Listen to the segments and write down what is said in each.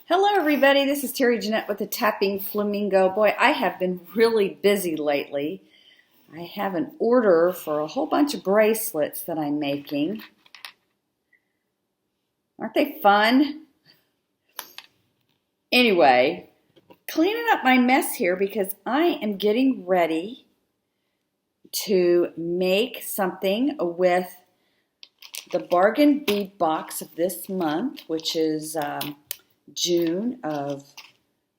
Hello everybody, this is Terry Jeanette with the Tapping Flamingo. Boy, I have been really busy lately. I have an order for a whole bunch of bracelets that I'm making. Aren't they fun? Anyway, cleaning up my mess here because I am getting ready to make something with the Bargain Bead Box of this month, which is June of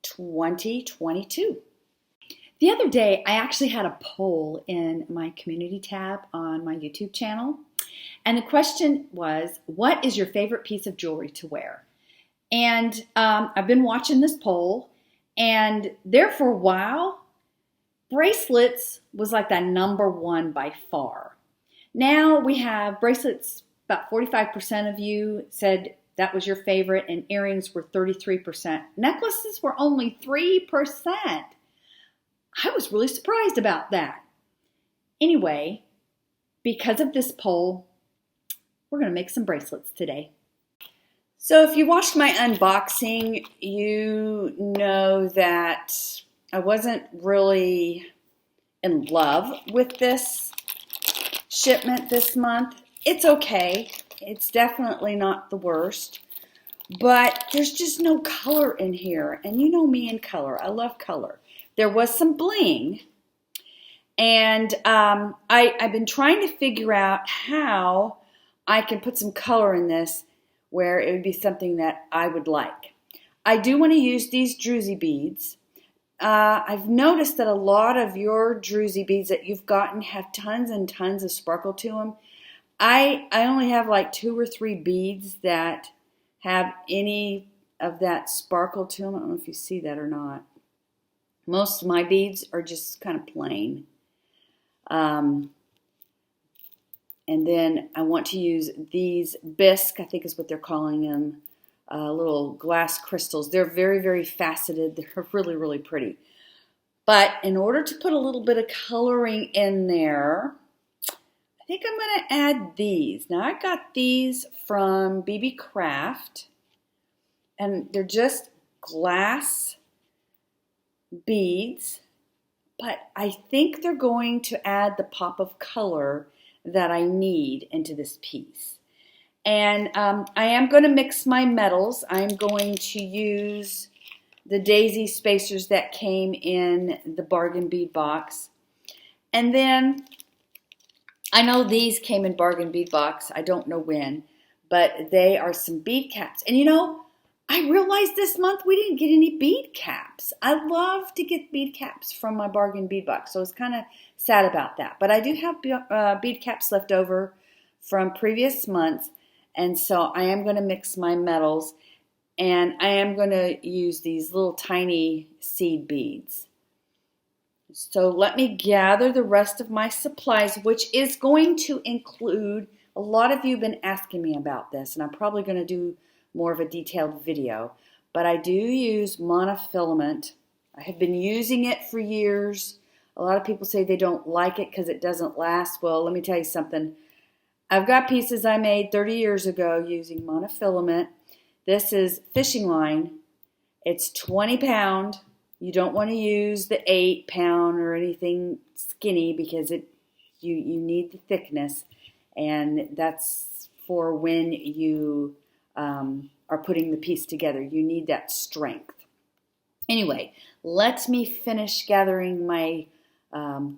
2022. The other day, I actually had a poll in my community tab on my YouTube channel. And the question was, what is your favorite piece of jewelry to wear? And I've been watching this poll, and there for a while, bracelets was like the number one by far. Now we have bracelets, about 45% of you said that was your favorite, and earrings were 33%. Necklaces were only 3%. I was really surprised about that. Anyway, because of this poll, we're going to make some bracelets today. So if you watched my unboxing, you know that I wasn't really in love with this shipment this month. It's okay. It's definitely not the worst, but there's just no color in here. And you know me and color. I love color. There was some bling, and I've been trying to figure out how I can put some color in this where it would be something that I would like. I do want to use these druzy beads. I've noticed that a lot of your druzy beads that you've gotten have tons and tons of sparkle to them. I only have like 2 or 3 beads that have any of that sparkle to them. I don't know if you see that or not. Most of my beads are just kind of plain. And then I want to use these bisque, I think is what they're calling them, little glass crystals. They're very, very faceted. They're really, really pretty. But in order to put a little bit of coloring in there, I think I'm going to add these. Now I got these from BeeBeeCraft, and they're just glass beads, but I think they're going to add the pop of color that I need into this piece. And I am going to mix my metals. I'm going to use the daisy spacers that came in the Bargain Bead Box. And then I know these came in Bargain Bead Box. I don't know when, but they are some bead caps. And you know, I realized this month we didn't get any bead caps. I love to get bead caps from my Bargain Bead Box, so I was kind of sad about that. But I do have bead caps left over from previous months, and so I am going to mix my metals, and I am going to use these little tiny seed beads. So let me gather the rest of my supplies, which is going to include, a lot of you have been asking me about this, and I'm probably going to do more of a detailed video, but I do use monofilament. I have been using it for years. A lot of people say they don't like it because it doesn't last. Well, let me tell you something. I've got pieces I made 30 years ago using monofilament. This is fishing line. It's 20 pound. You don't want to use the 8 pound or anything skinny because you need the thickness, and that's for when you are putting the piece together. You need that strength. Anyway, let me finish gathering my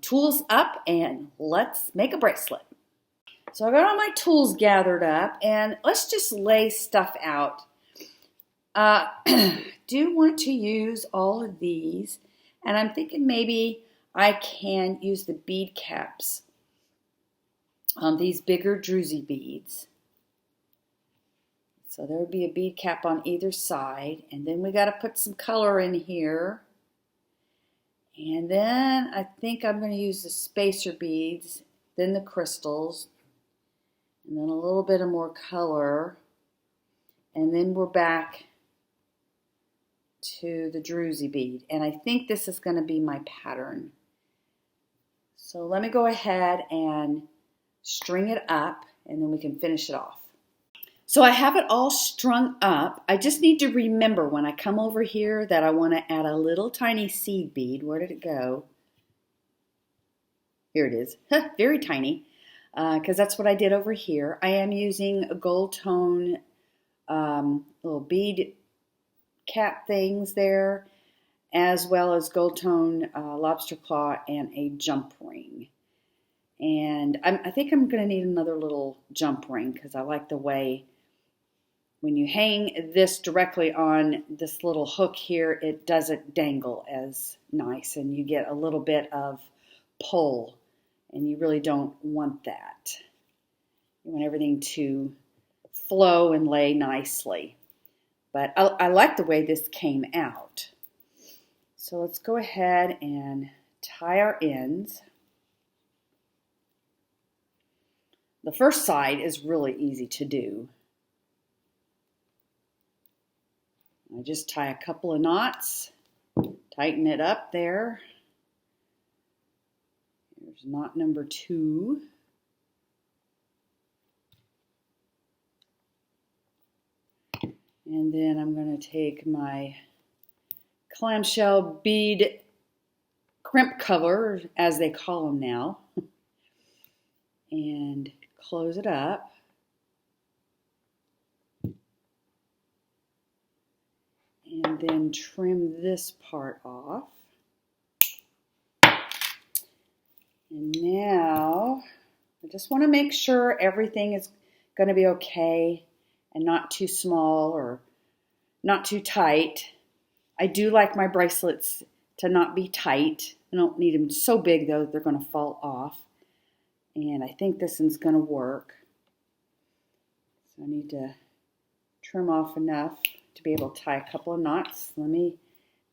tools up and let's make a bracelet. So I got all my tools gathered up, and let's just lay stuff out. Do want to use all of these, and I'm thinking maybe I can use the bead caps on these bigger druzy beads. So there would be a bead cap on either side, and then we got to put some color in here. And then I think I'm going to use the spacer beads, then the crystals, and then a little bit of more color, and then we're back to the druzy bead. And I think this is going to be my pattern. So let me go ahead and string it up, and then we can finish it off. So I have it all strung up. I just need to remember when I come over here that I want to add a little tiny seed bead. Where did it go? Here it is. Very tiny, because that's what I did over here. I am using a gold tone little bead cap things there, as well as gold tone lobster claw and a jump ring. And I think I'm going to need another little jump ring because I like the way when you hang this directly on this little hook here, it doesn't dangle as nice and you get a little bit of pull, and you really don't want that. You want everything to flow and lay nicely. But I like the way this came out. So let's go ahead and tie our ends. The first side is really easy to do. I just tie a couple of knots, tighten it up there. Here's knot number 2. And then I'm going to take my clamshell bead crimp cover, as they call them now, and close it up. And then trim this part off. And now I just want to make sure everything is going to be okay and not too small or not too tight. I do like my bracelets to not be tight. I don't need them so big though they're going to fall off. And I think this one's going to work. So I need to trim off enough to be able to tie a couple of knots. Let me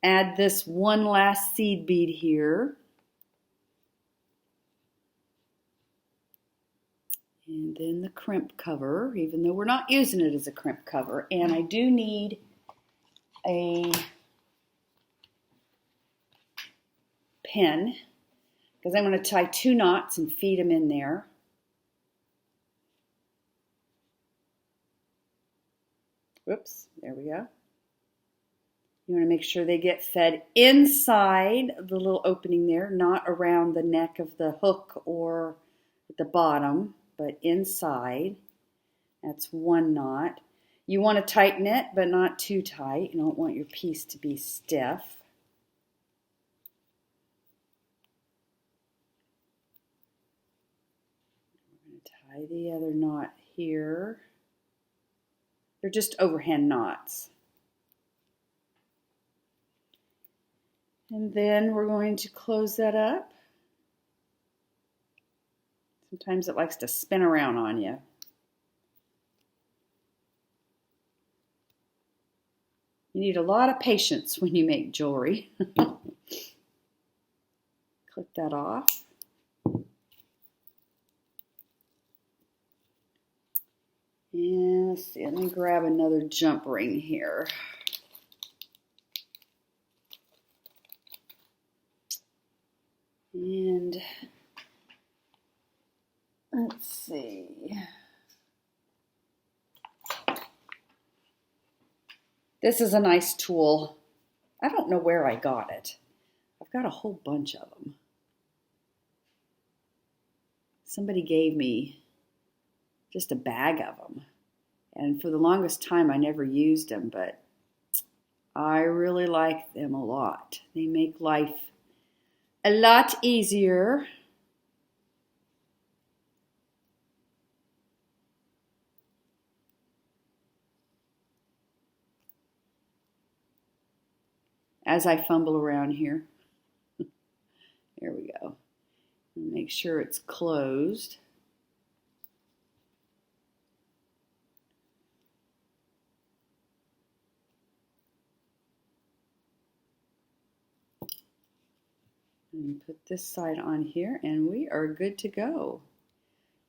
add this one last seed bead here. And then the crimp cover, even though we're not using it as a crimp cover. And I do need a pin because I'm going to tie 2 knots and feed them in there. Whoops, there we go. You want to make sure they get fed inside the little opening there, not around the neck of the hook or at the bottom, but inside. That's 1 knot. You want to tighten it, but not too tight. You don't want your piece to be stiff. We're going to tie the other knot here. They're just overhand knots. And then we're going to close that up. Sometimes it likes to spin around on you. You need a lot of patience when you make jewelry. Click that off. And let's see, let me grab another jump ring here. And let's see. This is a nice tool. I don't know where I got it. I've got a whole bunch of them. Somebody gave me just a bag of them. And for the longest time, I never used them, but I really like them a lot. They make life a lot easier. As I fumble around here. There we go. Make sure it's closed. And put this side on here and we are good to go.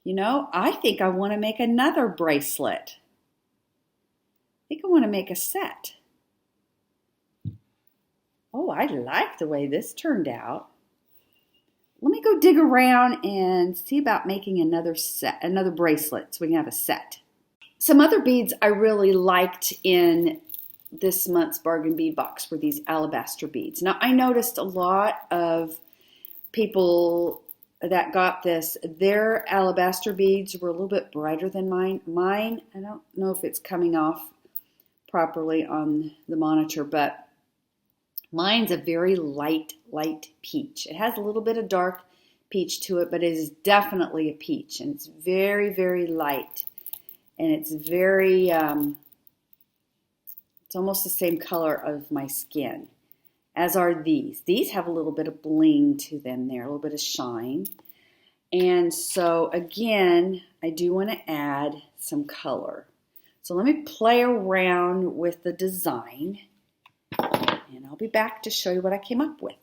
You know, I think I want to make another bracelet. I think I want to make a set. Oh, I like the way this turned out. Let me go dig around and see about making another set, another bracelet so we can have a set. Some other beads I really liked in this month's Bargain Bead Box were these alabaster beads. Now, I noticed a lot of people that got this, their alabaster beads were a little bit brighter than mine. Mine, I don't know if it's coming off properly on the monitor, but mine's a very light peach. It has a little bit of dark peach to it, but it is definitely a peach, and it's very, very light. And it's very, it's almost the same color of my skin, as are these. These have a little bit of bling to them there, a little bit of shine. And so again, I do want to add some color. So let me play around with the design, and I'll be back to show you what I came up with.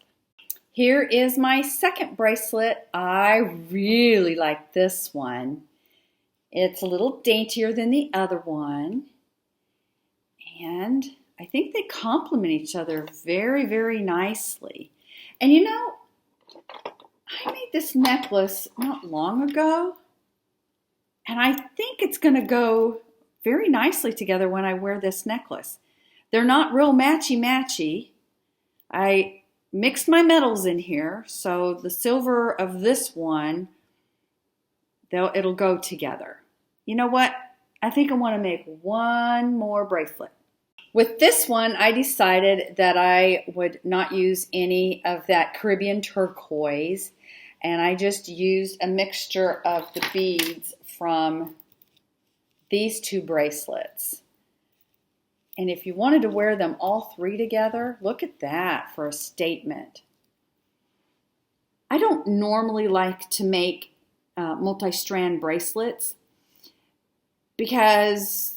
Here is my second bracelet. I really like this one. It's a little daintier than the other one, and I think they complement each other very, very nicely. And you know, I made this necklace not long ago, and I think it's going to go very nicely together when I wear this necklace. They're not real matchy-matchy. I mixed my metals in here, so the silver of this one, it'll go together. You know what? I think I want to make one more bracelet. With this one, I decided that I would not use any of that Caribbean turquoise, and I just used a mixture of the beads from these two bracelets. And if you wanted to wear them all three together, look at that for a statement. I don't normally like to make multi-strand bracelets because,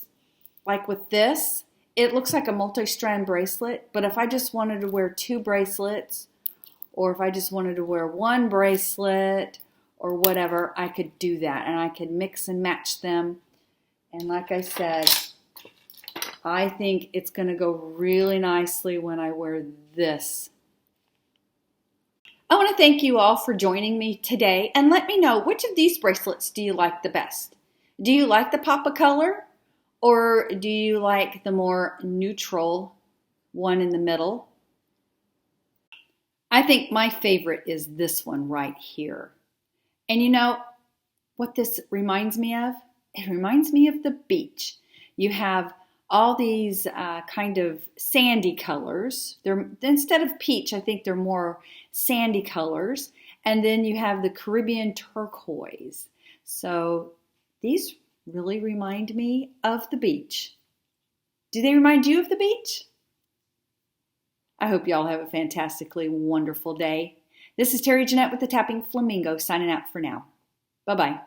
like with this, it looks like a multi-strand bracelet, but if I just wanted to wear two bracelets, or if I just wanted to wear one bracelet or whatever, I could do that, and I could mix and match them. And like I said, I think it's going to go really nicely when I wear this. I want to thank you all for joining me today, and let me know, which of these bracelets do you like the best? Do you like the pop of color, or do you like the more neutral one in the middle? I think my favorite is this one right here. And you know what this reminds me of? It reminds me of the beach. You have all these kind of sandy colors. Instead of peach, I think they're more sandy colors. And then you have the Caribbean turquoise. So these really remind me of the beach. Do they remind you of the beach? I hope y'all have a fantastically wonderful day. This is Terry Jeanette with the Tapping Flamingo signing out for now. Bye-bye.